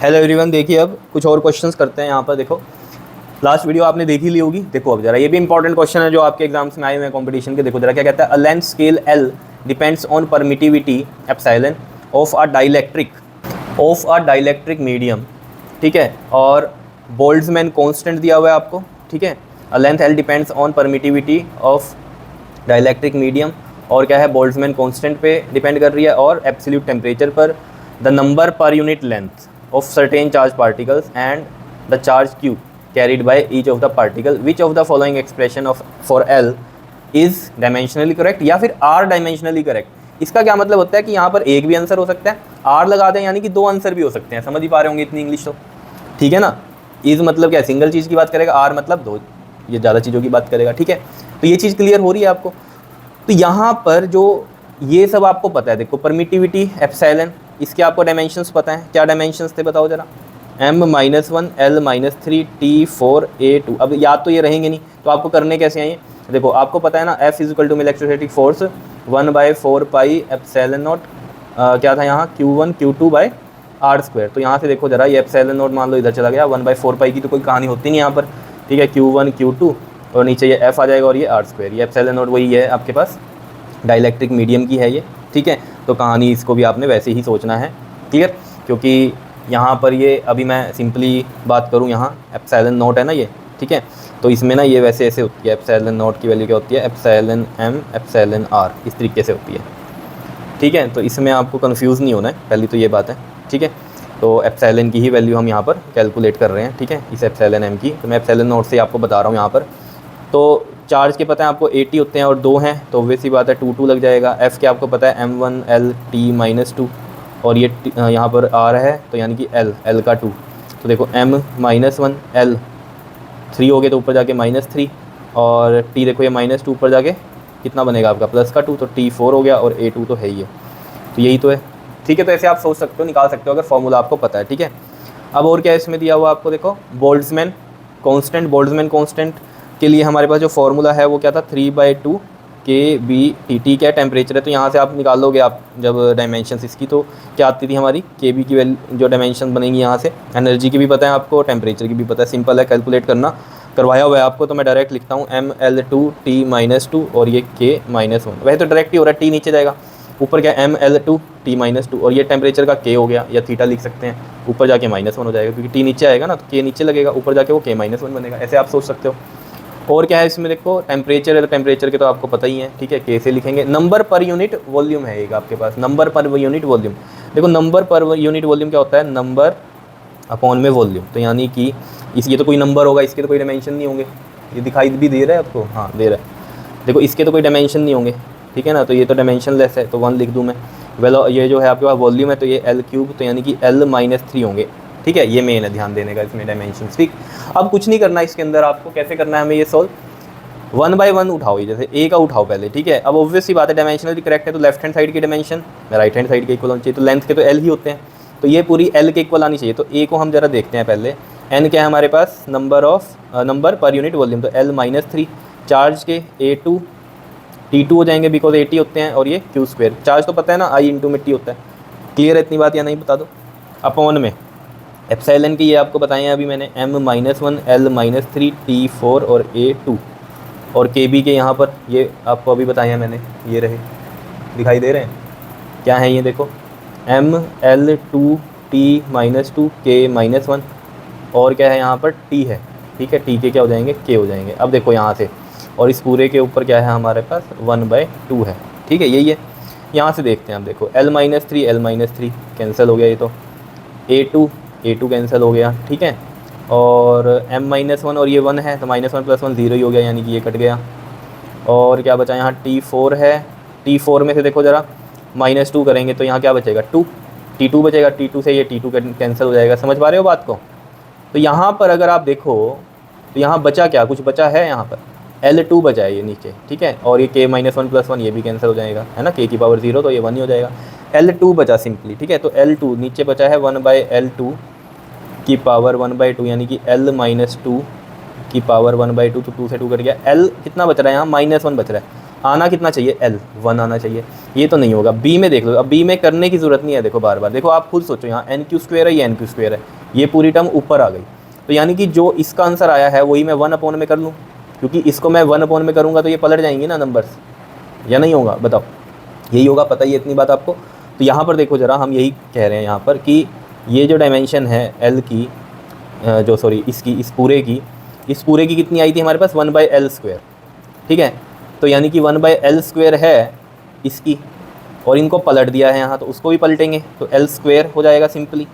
Hello everyone, देखिए अब कुछ और क्वेश्चंस करते हैं। यहाँ पर देखो, लास्ट वीडियो आपने देख ही ली होगी। देखो अब जरा, ये भी इंपॉर्टेंट क्वेश्चन है जो आपके एग्जाम्स में आए हुए हैं कंपटीशन के। देखो जरा क्या कहता है, a length scale L depends on permittivity epsilon of a dielectric medium, ठीक है। और बोल्ट्जमैन कांस्टेंट दिया हुआ है आपको, ठीक है। A length L depends on permittivity of dielectric medium, और क्या है, बोल्ट्जमैन कांस्टेंट पे डिपेंड कर रही है, और एब्सोल्यूट टेम्परेचर पर। The number per unit length of certain charge particles and the charge Q carried by each of the particle, which of the following expression of for L is dimensionally correct, या फिर are dimensionally correct. इसका क्या मतलब होता है कि यहाँ पर एक भी आंसर हो सकता है, आर लगा दें यानी कि दो आंसर भी हो सकते हैं। समझ ही पा रहे होंगे इतनी इंग्लिश तो, ठीक है ना। इज मतलब क्या, सिंगल चीज़ की बात करेगा, आर मतलब दो, ये ज़्यादा चीज़ों की बात करेगा, ठीक है। तो ये चीज़ क्लियर हो रही है आपको। तो यहाँ पर जो ये सब आपको पता है, देखो परमिटिविटी एप्सिलॉन, इसके आपको डायमेंशंस पता है। क्या डायमेंशंस थे बताओ जरा, m-1 l-3 T4A2। अब याद तो ये रहेंगे नहीं, तो आपको करने कैसे आइए। देखो आपको पता है ना, F is to electrostatic force 1/4 pi epsilon naught, क्या था यहाँ, Q1 Q2 bye are square. तो यहाँ से देखो जरा, ये एप्सिलॉन नॉट मान लो इधर चला गया, 1/4 पाई की तो कोई कहानी होती नहीं यहाँ पर, ठीक है। Q1 Q2 और नीचे ये F आ जाएगा, और ये आर स्क्वायर। ये एप्सिलॉन नॉट वही है आपके पास, डाइलेक्ट्रिक मीडियम की है ये, ठीक है। तो कहानी इसको भी आपने वैसे ही सोचना है, क्लियर। क्योंकि यहाँ पर ये अभी मैं सिंपली बात करूँ, यहाँ एप्सिलॉन नॉट है ना ये, ठीक है। तो इसमें ना ये वैसे ऐसे होती है, एप्सिलॉन नॉट की वैल्यू क्या होती है, एप्सिलॉन m एप्सिलॉन r, इस तरीके से होती है, ठीक है। तो इसमें आपको कंफ्यूज नहीं होना है, पहली तो ये बात है, ठीक है। तो एप्सिलॉन की ही वैल्यू हम यहाँ पर कैलकुलेट कर रहे हैं, ठीक है, इस एप्सिलॉन m की। तो मैं एप्सिलॉन नॉट से आपको बता रहा हूँ यहाँ पर। तो चार्ज के पता है आपको 80 होते हैं और 2 हैं, तो वैसी बात है 2 लग जाएगा। F के आपको पता है m1 l T-2, और ये यहाँ पर R है, तो यानी कि L का 2। तो देखो m-1 l 3 हो गए, तो ऊपर जाके -3, और T देखो ये -2 ऊपर जाके कितना बनेगा आपका, +2, तो T4 हो गया, और A2 तो है ही है। तो यही तो है, ठीक है। तो ऐसे आप सोच सकते हो, निकाल सकते हो अगर फॉर्मूला आपको पता है, ठीक है। अब और क्या इसमें दिया हुआ आपको, देखो बोल्ट्जमैन कांस्टेंट के लिए हमारे पास जो फॉर्मूला है वो क्या था, 3/2 KB T क्या टेम्परेचर है। तो यहाँ से आप निकाल लोगे आप जब डायमेंशंस इसकी, तो क्या आती थी हमारी KB की वैल्यू, जो डायमेंशन बनेंगी यहाँ से। एनर्जी की भी पता है आपको, टेम्परेचर की भी पता है, सिंपल है, कैलकुलेट करना करवाया हुआ है आपको। तो मैं डायरेक्ट लिखता हूँ ml2 T-2 और ये K-1। वैसे तो डायरेक्ट ही हो रहा है, T नीचे जाएगा, ऊपर क्या ml2 T-2, और ये टेम्परेचर का K हो गया, या थीटा लिख सकते हैं, ऊपर जाके -1 हो जाएगा, क्योंकि T नीचे आएगा ना, तो K नीचे लगेगा, ऊपर जाके वो K-1 बनेगा। ऐसे आप सोच सकते हो। और क्या है इसमें, देखो टेम्परेचर है, तो टेम्परेचर के तो आपको पता ही है, ठीक है, K से लिखेंगे। नंबर पर यूनिट वॉल्यूम है एक आपके पास, नंबर पर यूनिट वॉल्यूम। देखो नंबर पर यूनिट वॉल्यूम क्या होता है, नंबर अपॉन में वॉल्यूम। तो यानी कि ये तो कोई नंबर होगा, इसके तो कोई डायमेंशन नहीं होंगे। ये दिखाई भी दे रहा है आपको, हाँ दे रहा है। देखो इसके तो कोई डायमेंशन नहीं होंगे, ठीक है ना, तो ये तो डायमेंशन लेस है, तो 1 लिख दूँ मैं। ये जो है आपके पास वॉल्यूम है, तो ये L3, तो यानी कि L-3 होंगे, ठीक है। ये मेन है ध्यान देने का इसमें, डायमेंशन, ठीक। अब कुछ नहीं करना इसके अंदर आपको, कैसे करना है हमें ये सॉल्व, 1 बाय 1 उठाओ, ये जैसे A का उठाओ पहले, ठीक है। अब ऑब्वियस सी बात है, डायमेंशनली करेक्ट है, तो लेफ्ट हैंड साइड की डायमेंशन राइट हैंड साइड के इक्वल होनी चाहिए। तो लेंथ के तो L ही होते हैं, तो ये पूरी L के इक्वल आनी चाहिए। तो A को हम जरा देखते हैं पहले, N क्या है हमारे पास, नंबर पर यूनिट वॉल्यूम, तो L-3। चार्ज के A2 T2 हो जाएंगे, बिकॉज 80 होते हैं, और ये Q2। चार्ज तो पता है ना, I इंटू मिट्टी होता है। क्लियर है इतनी बात या नहीं, बता दो। अपॉन में एप्सिलॉन की ये आपको बताए हैं अभी मैंने, m-1 l-3 T4 और A2, और KB के यहाँ पर ये आपको अभी बताए हैं मैंने, ये रहे, दिखाई दे रहे हैं, क्या है ये, देखो ml2 T-2 K-1, और क्या है यहाँ पर T है, ठीक है। T के क्या हो जाएंगे, K हो जाएंगे। अब देखो यहाँ से, और इस पूरे के ऊपर क्या है हमारे पास, 1/2 है, ठीक है, यही है। यहाँ से देखते हैं, अब देखो L-3 कैंसिल हो गया, ये तो A2 कैंसिल हो गया, ठीक है। और m-1 और ये 1 है, तो -1 + 1 0 ही हो गया, यानी कि ये कट गया। और क्या बचा यहाँ, T4 है, T4 में से देखो ज़रा -2 करेंगे, तो यहाँ क्या बचेगा, T2 बचेगा। T2 से ये T2 कैंसिल हो जाएगा, समझ पा रहे हो बात को। तो यहाँ पर अगर आप देखो, तो यहाँ बचा क्या, कुछ बचा है यहाँ पर, L2 बचा है ये नीचे, ठीक है। और ये K-1 + 1 ये भी कैंसिल हो जाएगा, है ना, K की पावर 0, तो ये 1 ही हो जाएगा। L2 बचा सिंपली, ठीक है। तो L2 नीचे बचा है 1/L2 की पावर 1/2, यानी कि L-2 की पावर 1/2, तो 2 से 2 कट गया। L कितना बच रहा है यहाँ, -1 बच रहा है, आना कितना चाहिए, L 1 आना चाहिए। ये तो नहीं होगा। बी में देख लो, अब बी में करने की ज़रूरत नहीं है, देखो बार बार देखो, आप खुद सोचो, यहाँ NQ² है, ये NQ² है, ये पूरी टर्म ऊपर आ गई। तो यानी कि जो इसका आंसर आया है वही मैं 1/, में कर लूँ, क्योंकि इसको मैं 1/, में करूँगा तो ये पलट जाएंगे ना नंबर्स, या नहीं होगा, बताओ। यही होगा, पता ही है इतनी बात आपको। तो यहाँ पर देखो ज़रा, हम यही कह रहे हैं यहाँ पर कि ये जो डायमेंशन है L की, जो सॉरी इसकी, इस पूरे की कितनी आई थी हमारे पास, 1/L², ठीक है। तो यानी कि 1/L² है इसकी, और इनको पलट दिया है यहाँ, तो उसको भी पलटेंगे तो L² हो जाएगा सिंपली,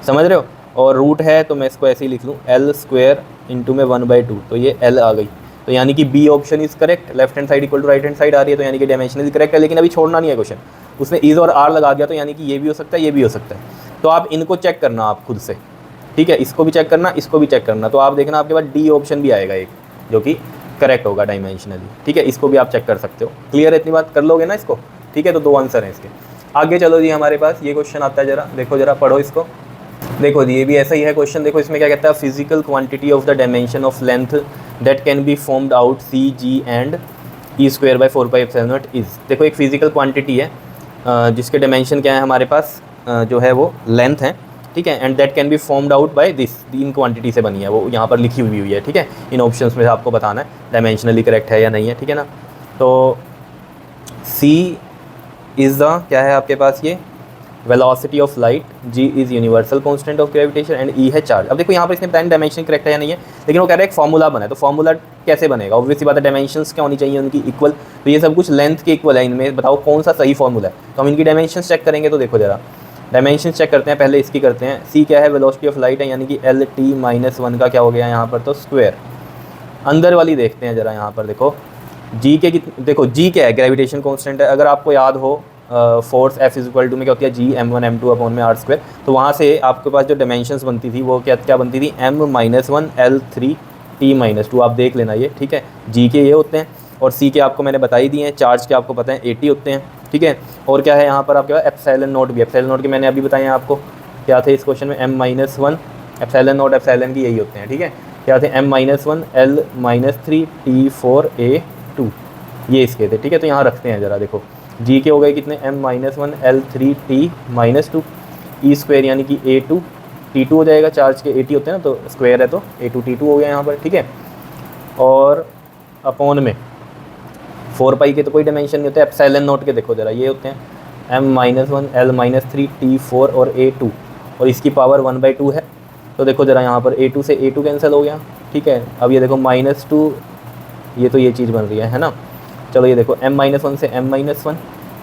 समझ रहे हो। और रूट है तो मैं इसको ऐसे ही लिख लूँ, L² इंटू में 1/2, तो ये L आ गई। तो यानी कि B option is correct, left hand side equal to right hand side आ रही है, तो यानी कि डायमेंशन इज करेक्ट है। लेकिन अभी छोड़ना नहीं है क्वेश्चन, उसने इज और आर लगा दिया, तो यानी कि ये भी हो सकता है, ये भी हो सकता है। तो आप इनको चेक करना आप खुद से, ठीक है, इसको भी चेक करना, इसको भी चेक करना। तो आप देखना आपके पास डी ऑप्शन भी आएगा एक, जो कि करेक्ट होगा डायमेंशनली, ठीक है। इसको भी आप चेक कर सकते हो। क्लियर है, इतनी बात कर लोगे ना इसको, ठीक है। तो 2 आंसर हैं इसके। आगे चलो जी, हमारे पास ये क्वेश्चन आता है, जरा देखो, जरा पढ़ो इसको। देखो जी, ये भी ऐसा ही है क्वेश्चन। देखो इसमें क्या कहता है, physical quantity of the dimension of length that can be formed out CG and E²/4πε0 is. देखो एक फिजिकल क्वांटिटी है जिसके डायमेंशन क्या है हमारे पास, जो है वो लेंथ है, ठीक है। And that can be formed out by this, in quantity से बनी है, वो यहाँ पर लिखी हुई है, ठीक है। इन ऑप्शंस में आपको बताना है डायमेंशनली करेक्ट है या नहीं है, ठीक है ना। तो C इज़ द क्या है आपके पास, ये velocity of light, G is universal constant of gravitation, and E है चार्ज। अब देखो यहाँ पर इसने बताया डायमेंशन करेक्ट है या नहीं है, लेकिन वो कह रहा है एक फॉर्मूला बना है। तो फॉर्मूला कैसे बनेगा, ऑब्वियसली बात है, डायमेंशंस क्या होनी चाहिए उनकी, इक्वल। तो ये सब कुछ लेंथ के इक्वल है, इनमें बताओ कौन सा सही फॉर्मूला है। तो हम इनकी डायमेंशंस चेक करेंगे। तो देखो जरा, डायमेंशंस चेक करते हैं, पहले इसकी करते हैं। C क्या है, वेलोसिटी ऑफ लाइट है, यानी कि LT-1 का क्या हो गया यहाँ पर, तो स्क्वायर। अंदर वाली देखते हैं जरा, यहाँ पर देखो G के देखो G क्या है, ग्रेविटेशन कांस्टेंट है। अगर आपको याद हो force F is equal to में क्या होती है, G m1 m2 अपॉन में r²। तो वहाँ से आपके पास जो डायमेंशंस बनती थी वो क्या बनती थी, m-1 L3 T-2। आप देख लेना ये, ठीक है। G के ये होते हैं, और C के आपको मैंने बता ही दिए हैं। चार्ज के आपको पता है 80 होते हैं, ठीक है। और क्या है यहाँ पर आपके पास एप्सिलॉन भी, एप्सिलॉन के मैंने अभी बताए हैं आपको, क्या थे इस क्वेश्चन में, m-1 एप्सिलॉन एप्सिलॉन की यही होते हैं, ठीक है। क्या थे, m-1 L-3 T4a2, ये इसके थे, ठीक है। तो यहाँ रखते हैं जरा, देखो G के हो गए कितने, m-1 L3 T-2, E² यानी कि A2 T2 हो जाएगा, चार्ज के 80 होते हैं ना, तो स्क्वायर है तो A2 T2 हो गया यहाँ पर, ठीक है। और अपॉन में 4π के तो कोई डायमेंशन नहीं होता है, एप्सिलॉन के देखो जरा, ये होते हैं m-1 L-3 T4 और A2, और इसकी पावर 1/2 है। तो देखो जरा यहाँ पर A2 से A2 कैंसिल हो गया, ठीक है। अब ये देखो -2, ये तो ये चीज़ बन रही है ना। चलो ये देखो m-1 से m-1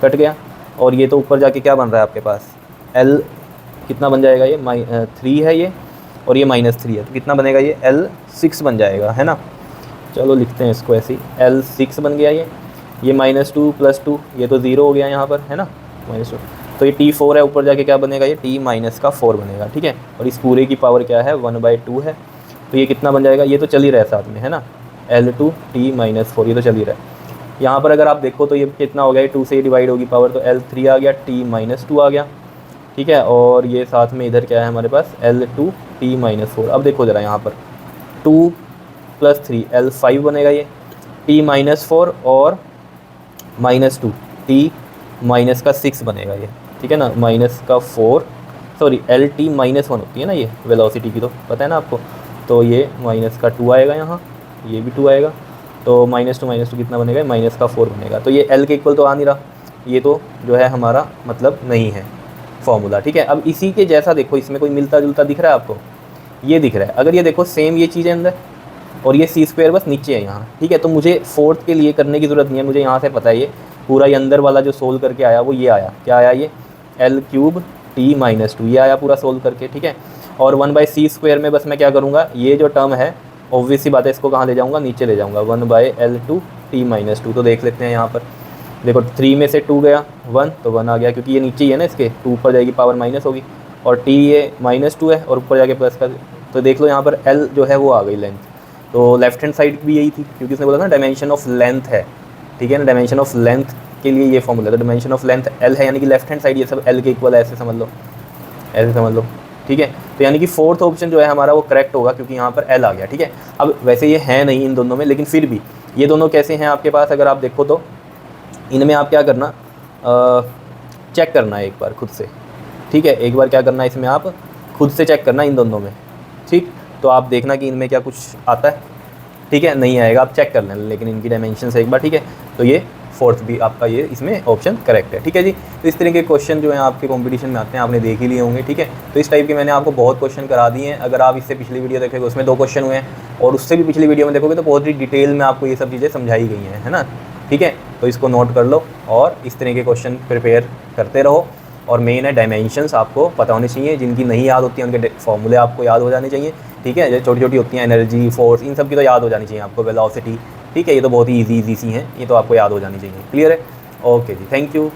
कट गया, और ये तो ऊपर जाके क्या बन रहा है आपके पास, L कितना बन जाएगा, ये 3 है ये, और ये -3 है, तो कितना बनेगा, ये L6 बन जाएगा, है ना। चलो लिखते हैं इसको ऐसे ही, L6 बन गया ये -2 + 2, ये तो 0 हो गया यहाँ पर, है ना, -2। तो ये T4 है, ऊपर जाके क्या बनेगा, ये T-4 बनेगा, ठीक है। और इस पूरे की पावर क्या है, 1/2 है। तो ये कितना बन जाएगा, ये तो चल ही रहा है साथ में, है ना, L2 T-4, ये तो चल ही रहा है। यहाँ पर अगर आप देखो तो ये कितना हो गया, 2 से डिवाइड होगी पावर, तो L3 आ गया, T-2 आ गया, ठीक है। और ये साथ में इधर क्या है हमारे पास, L2 T-4। अब देखो ज़रा यहाँ पर 2 + 3 L5 बनेगा, ये T-4 और -2 T-6 बनेगा ये, ठीक है ना, -4, सॉरी LT-1 होती है ना ये वेलोसिटी की, तो पता है ना आपको। तो ये -2 आएगा यहाँ, ये भी 2 आएगा, तो -2 कितना बनेगा, -4 बनेगा। तो ये L के इक्वल तो आ नहीं रहा, ये तो जो है हमारा मतलब नहीं है फॉर्मूला, ठीक है। अब इसी के जैसा देखो, इसमें कोई मिलता जुलता दिख रहा है आपको, ये दिख रहा है। अगर ये देखो सेम ये चीज़ है अंदर, और ये C² बस नीचे है यहाँ, ठीक है। तो मुझे फोर्थ के लिए करने की ज़रूरत नहीं है, मुझे यहाँ से पता है ये पूरा ये अंदर वाला जो सोल्व करके आया वो ये आया, क्या आया, ये L3 T-2, ये आया पूरा सोल्व करके, ठीक है। और 1/C² में बस मैं क्या करूँगा, ये जो टर्म है ऑब्वियस सी बात है, इसको कहाँ ले जाऊँगा, नीचे ले जाऊँगा, 1/L2 T-2। तो देख लेते हैं यहाँ पर, देखो 3 में से 2 गया 1, तो 1 आ गया, क्योंकि ये नीचे ही है ना, इसके 2 ऊपर जाएगी पावर माइनस होगी, और T ये -2 है और ऊपर जाके प्लस का। तो देख लो यहाँ पर L जो है वो आ गई लेंथ। तो लेफ्ट हैंड साइड भी यही थी, क्योंकि उसने बोला था डायमेंशन ऑफ लेंथ है, ठीक है ना, डायमेंशन ऑफ लेंथ के लिए ये फॉर्मूला, तो डायमेंशन ऑफ लेंथ L है, यानी कि लेफ्ट हैंड साइड ये सब L के इक्वल है, ऐसे समझ लो, ऐसे समझ लो, ठीक है। तो यानी कि फोर्थ ऑप्शन जो है हमारा वो करेक्ट होगा, क्योंकि यहाँ पर L आ गया, ठीक है। अब वैसे ये है नहीं इन दोनों में, लेकिन फिर भी ये दोनों कैसे हैं आपके पास, अगर आप देखो तो इनमें आप क्या करना, चेक करना है एक बार खुद से, ठीक है। एक बार क्या करना है, इसमें आप खुद से चेक करना इन दोनों में, ठीक। तो आप देखना कि इनमें क्या कुछ आता है, ठीक है। नहीं आएगा आप चेक कर लेना, लेकिन इनकी डायमेंशन से एक बार, ठीक है। तो ये फोर्थ भी आपका ये इसमें ऑप्शन करेक्ट है, ठीक है जी। तो इस तरह के क्वेश्चन जो हैं आपके कंपटीशन में आते हैं, आपने देख ही लिए होंगे, ठीक है। तो इस टाइप के मैंने आपको बहुत क्वेश्चन करा दिए हैं। अगर आप इससे पिछली वीडियो देखेंगे उसमें 2 क्वेश्चन हुए हैं, और उससे भी पिछली वीडियो में देखोगे तो बहुत ही डिटेल में आपको ये सब चीज़ें समझाई गई हैं, है ना, ठीक है। तो इसको नोट कर लो और इस तरह के क्वेश्चन प्रिपेयर करते रहो। और मेन है डायमेंशंस आपको पता होने चाहिए, जिनकी नहीं याद होती हैं उनके फॉर्मूले आपको याद हो जाने चाहिए, ठीक है। जो छोटी छोटी होती हैं एनर्जी, फोर्स, इन सब की तो याद हो जानी चाहिए आपको, वेलोसिटी, ठीक है। ये तो बहुत ही ईजी सी हैं, ये तो आपको याद हो जानी चाहिए। क्लियर है? Okay ji, thank you.